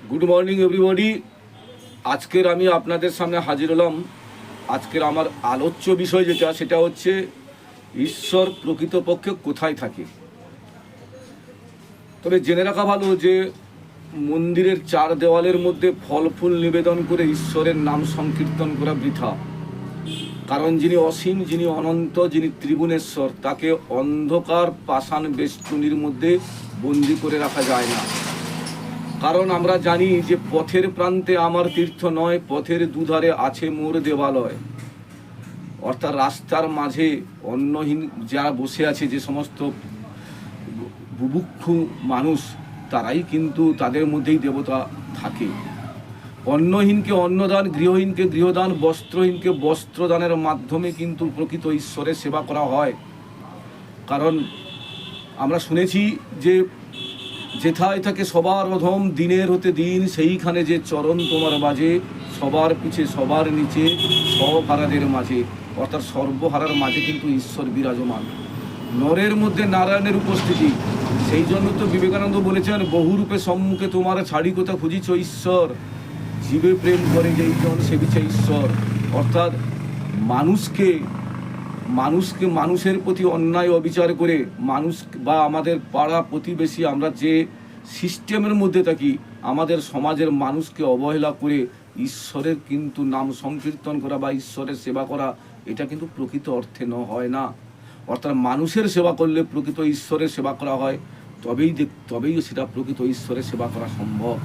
Good morning everybody. আজকের আমি আপনাদের সামনে হাজির হলাম। আজকের আমার আলোচ্য বিষয় সেটা হচ্ছে ঈশ্বর প্রকৃতপক্ষে কোথায় থাকে। তবে জেনে রাখা ভালো যে মন্দিরের চার দেওয়ালের মধ্যে ফল ফুল নিবেদন করে ঈশ্বরের নাম সংকীর্তন করা বৃথা। কারণ যিনি অসীম, যিনি অনন্ত, যিনি ত্রিগুণেশ্বর, তাকে অন্ধকার পাষাণ বেষ্টনীর মধ্যে বন্দি করে রাখা যায় না। কারণ আমরা জানি যে পথের প্রান্তে আমার তীর্থ নয়, পথের দুধারে আছে মোর দেবালয়। অর্থাৎ রাস্তার মাঝে অন্নহীন যারা বসে আছে, যে সমস্ত বুভুক্ষু মানুষ, তারাই কিন্তু তাদের মধ্যেই দেবতা থাকে। অন্নহীনকে অন্নদান, গৃহহীনকে গৃহদান, বস্ত্রহীনকে বস্ত্রদানের মাধ্যমে কিন্তু প্রকৃত ঈশ্বরের সেবা করা হয়। কারণ আমরা শুনেছি যে যেথায় থাকে সবার অধম, দিনের হতে দিন সেইখানে যে চরণ তোমার বাজে, সবার পিছে সবার নিচে সবহারাদের মাঝে। অর্থাৎ সর্বহারার মাঝে কিন্তু ঈশ্বর বিরাজমান। নরের মধ্যে নারায়ণের উপস্থিতি। সেই জন্য তো বিবেকানন্দ বলেছেন, বহুরূপে সম্মুখে তোমার ছাড়ি কোথা খুঁজিছ ঈশ্বর, জীবে প্রেম করে যেই জন সেবিছে ঈশ্বর। অর্থাৎ মানুষকে মানুষের প্রতি অন্যায় অবিচার করে, মানুষ বা আমাদের পাড়া প্রতিবেশী, আমরা যে সিস্টেমের মধ্যে থাকি, আমাদের সমাজের মানুষকে অবহেলা করে ঈশ্বরের কিন্তু নাম সংকীর্তন করা বা ঈশ্বরের সেবা করা, এটা কিন্তু প্রকৃত অর্থে হয় না। অর্থাৎ মানুষের সেবা করলে প্রকৃত ঈশ্বরের সেবা করা হয়, তবেই সেটা প্রকৃত ঈশ্বরের সেবা করা সম্ভব।